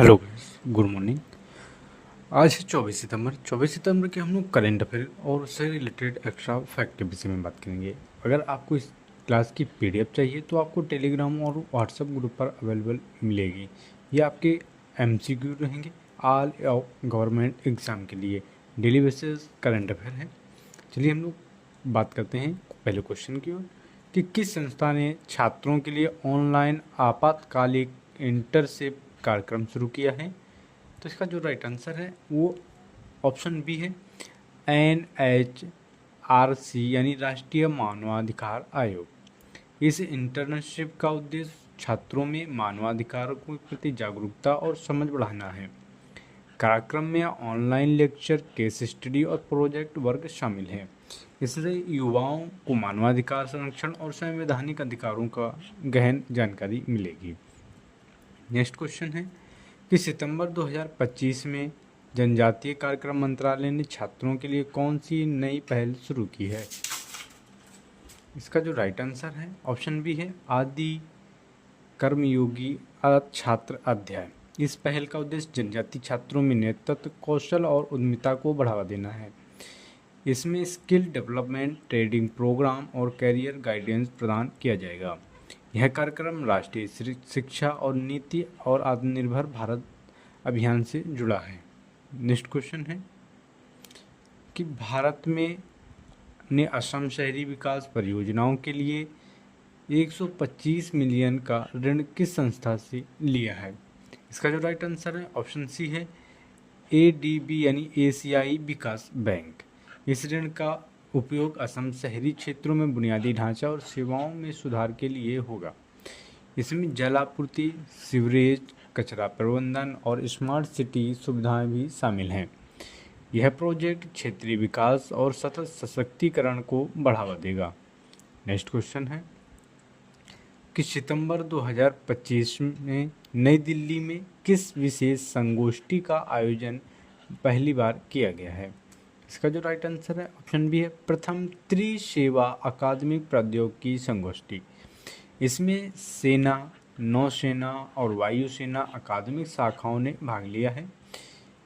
Hello guys, good morning. आज है 24 सितंबर। 24 सितंबर के हम लोग करेंट अफेयर और उससे रिलेटेड एक्स्ट्रा फैक्ट के विषय में बात करेंगे। अगर आपको इस क्लास की पीडीएफ चाहिए तो आपको टेलीग्राम और व्हाट्सएप ग्रुप पर अवेलेबल मिलेगी। ये आपके एमसीक्यू रहेंगे ऑल गवर्नमेंट एग्ज़ाम के लिए। डेली बेसिस करंट अफेयर है। चलिए हम लोग बात करते हैं पहले क्वेश्चन की ओर कि किस संस्था ने छात्रों के लिए ऑनलाइन आपातकालिक इंटर्नशिप कार्यक्रम शुरू किया है। तो इसका जो राइट आंसर है वो ऑप्शन बी है, NHRC यानी राष्ट्रीय मानवाधिकार आयोग। इस इंटर्नशिप का उद्देश्य छात्रों में मानवाधिकारों के प्रति जागरूकता और समझ बढ़ाना है। कार्यक्रम में ऑनलाइन लेक्चर, केस स्टडी और प्रोजेक्ट वर्क शामिल हैं। इससे युवाओं को मानवाधिकार संरक्षण और संवैधानिक अधिकारों का गहन जानकारी मिलेगी। नेक्स्ट क्वेश्चन है कि सितंबर 2025 में जनजातीय कार्यक्रम मंत्रालय ने छात्रों के लिए कौन सी नई पहल शुरू की है। इसका जो राइट आंसर है ऑप्शन बी है, आदि कर्मयोगी छात्र अध्याय। इस पहल का उद्देश्य जनजातीय छात्रों में नेतृत्व कौशल और उद्यमिता को बढ़ावा देना है। इसमें स्किल डेवलपमेंट, ट्रेनिंग प्रोग्राम और करियर गाइडेंस प्रदान किया जाएगा। यह कार्यक्रम राष्ट्रीय शिक्षा और नीति और आत्मनिर्भर भारत अभियान से जुड़ा है। नेक्स्ट क्वेश्चन है कि भारत में ने असम शहरी विकास परियोजनाओं के लिए 125 मिलियन का ऋण किस संस्था से लिया है। इसका जो राइट आंसर है ऑप्शन सी है, ADB यानी एशियाई विकास बैंक। इस ऋण का उपयोग असम शहरी क्षेत्रों में बुनियादी ढांचा और सेवाओं में सुधार के लिए होगा। इसमें जल आपूर्ति, सीवरेज, कचरा प्रबंधन और स्मार्ट सिटी सुविधाएं भी शामिल हैं। यह प्रोजेक्ट क्षेत्रीय विकास और सतत सशक्तिकरण को बढ़ावा देगा। नेक्स्ट क्वेश्चन है कि सितंबर 2025 में नई दिल्ली में किस विशेष संगोष्ठी का आयोजन पहली बार किया गया है। इसका जो राइट आंसर है ऑप्शन बी है, प्रथम त्रिसेवा अकादमिक प्रौद्योगिकी संगोष्ठी। इसमें सेना, नौसेना और वायुसेना अकादमिक शाखाओं ने भाग लिया है।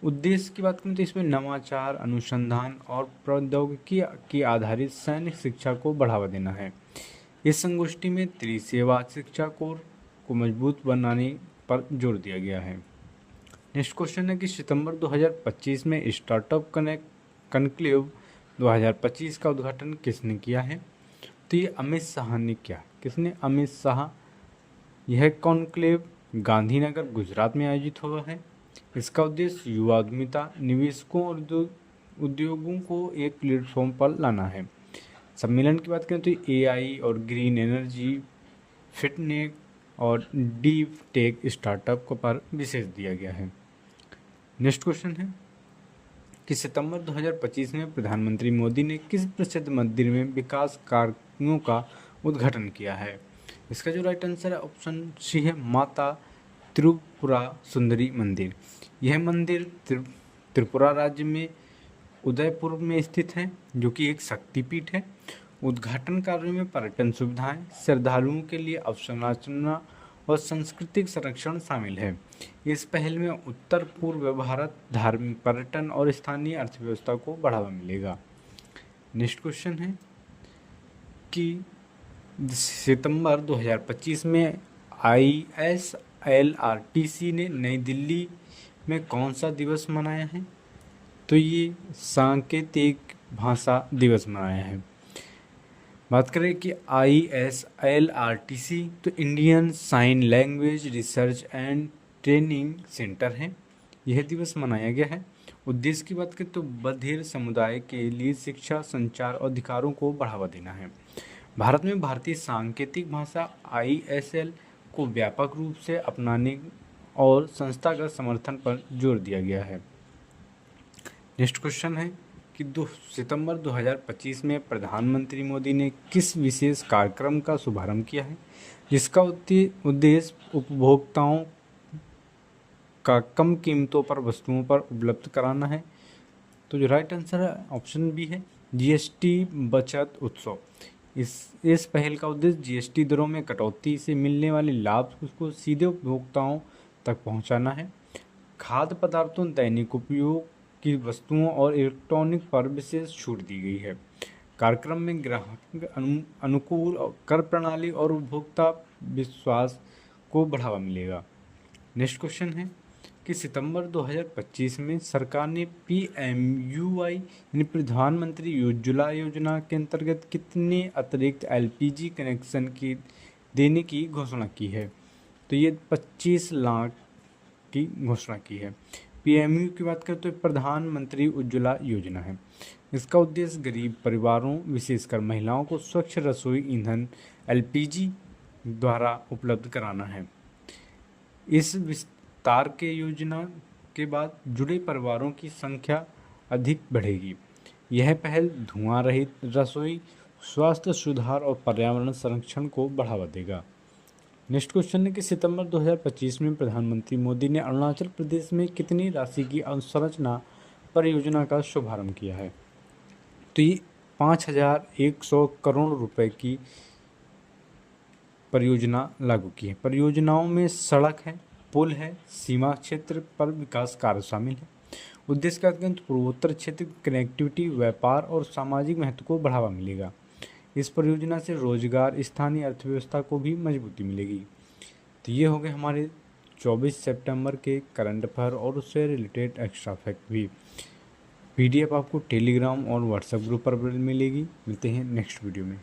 उद्देश्य की बात करें तो इसमें नवाचार, अनुसंधान और प्रौद्योगिकी की आधारित सैनिक शिक्षा को बढ़ावा देना है। इस संगोष्ठी में त्रिसेवा शिक्षा कोर को मजबूत बनाने पर जोर दिया गया है। नेक्स्ट क्वेश्चन है कि सितंबर 2025 में स्टार्टअप कनक्लेव 2025 का उद्घाटन किसने किया है। तो ये अमित शाह ने किया। किसने? अमित शाह। यह कॉन्क्लेव गांधीनगर गुजरात में आयोजित हुआ है। इसका उद्देश्य युवा उद्यमिता, निवेशकों और उद्योगों को एक प्लेटफॉर्म पर लाना है। सम्मेलन की बात करें तो AI और ग्रीन एनर्जी, फिटनेस और डीप टेक स्टार्टअप पर विशेष दिया गया है। नेक्स्ट क्वेश्चन है कि सितंबर 2025 में प्रधानमंत्री मोदी ने किस प्रसिद्ध मंदिर में विकास कार्यों का उद्घाटन किया है। इसका जो राइट आंसर है ऑप्शन सी है, माता त्रिपुरा सुंदरी मंदिर। यह मंदिर त्रिपुरा राज्य में उदयपुर में स्थित है, जो कि एक शक्तिपीठ है। उद्घाटन कार्य में पर्यटन सुविधाएं, श्रद्धालुओं के लिए अवसंरचना और सांस्कृतिक संरक्षण शामिल है। इस पहल में उत्तर पूर्व भारत, धार्मिक पर्यटन और स्थानीय अर्थव्यवस्था को बढ़ावा मिलेगा। नेक्स्ट क्वेश्चन है कि सितंबर 2025 में ISLRTC ने नई दिल्ली में कौन सा दिवस मनाया है। तो ये सांकेतिक भाषा दिवस मनाया है। बात करें कि ISLRTC तो Indian sign language research and training centre है। यह दिवस मनाया गया है। उद्देश्य की बात करें तो बधिर समुदाय के लिए शिक्षा, संचार और अधिकारों को बढ़ावा देना है। भारत में भारतीय सांकेतिक भाषा ISL को व्यापक रूप से अपनाने और संस्थागत समर्थन पर जोर दिया गया है। नेक्स्ट क्वेश्चन है कि सितंबर 2025 में प्रधानमंत्री मोदी ने किस विशेष कार्यक्रम का शुभारंभ किया है, जिसका उद्देश्य उपभोक्ताओं का कम कीमतों पर वस्तुओं पर उपलब्ध कराना है। तो जो राइट आंसर है ऑप्शन बी है, GST बचत उत्सव। इस पहल का उद्देश्य GST दरों में कटौती से मिलने वाले लाभ उसको सीधे उपभोक्ताओं तक पहुंचाना है। खाद्य पदार्थों, दैनिक उपयोग की वस्तुओं और इलेक्ट्रॉनिक पर विशेष छूट दी गई है। कार्यक्रम में ग्राहक अनुकूल कर प्रणाली और उपभोक्ता विश्वास को बढ़ावा मिलेगा। नेक्स्ट क्वेश्चन है कि सितंबर 2025 में सरकार ने PMUY यानी प्रधानमंत्री उज्ज्वला योजना के अंतर्गत कितने अतिरिक्त LPG कनेक्शन की देने की घोषणा की है? तो ये 25 लाख की घोषणा की है। PMU की बात करें तो प्रधानमंत्री उज्ज्वला योजना है। इसका उद्देश्य गरीब परिवारों, विशेषकर महिलाओं को स्वच्छ रसोई ईंधन LPG द्वारा उपलब्ध कराना है। इस विस्तार के योजना के बाद जुड़े परिवारों की संख्या अधिक बढ़ेगी। यह पहल धुआं रहित रसोई, स्वास्थ्य सुधार और पर्यावरण संरक्षण को बढ़ावा देगा। नेक्स्ट क्वेश्चन है कि सितंबर 2025 में प्रधानमंत्री मोदी ने अरुणाचल प्रदेश में कितनी राशि की अवसंरचना परियोजना का शुभारंभ किया है? तो ये 5100 करोड़ रुपए की परियोजना लागू की है। परियोजनाओं में सड़क है, पुल है, सीमा क्षेत्र पर विकास कार्य शामिल है। उद्देश्य का अंतर्गत पूर्वोत्तर क्षेत्र की कनेक्टिविटी, व्यापार और सामाजिक महत्व को बढ़ावा मिलेगा। इस परियोजना से रोजगार, स्थानीय अर्थव्यवस्था को भी मजबूती मिलेगी। तो ये हो गए हमारे 24 सितंबर के करंट अफेयर और उससे रिलेटेड एक्स्ट्रा फैक्ट भी। PDF आपको टेलीग्राम और व्हाट्सएप ग्रुप पर मिलेगी। मिलते हैं नेक्स्ट वीडियो में।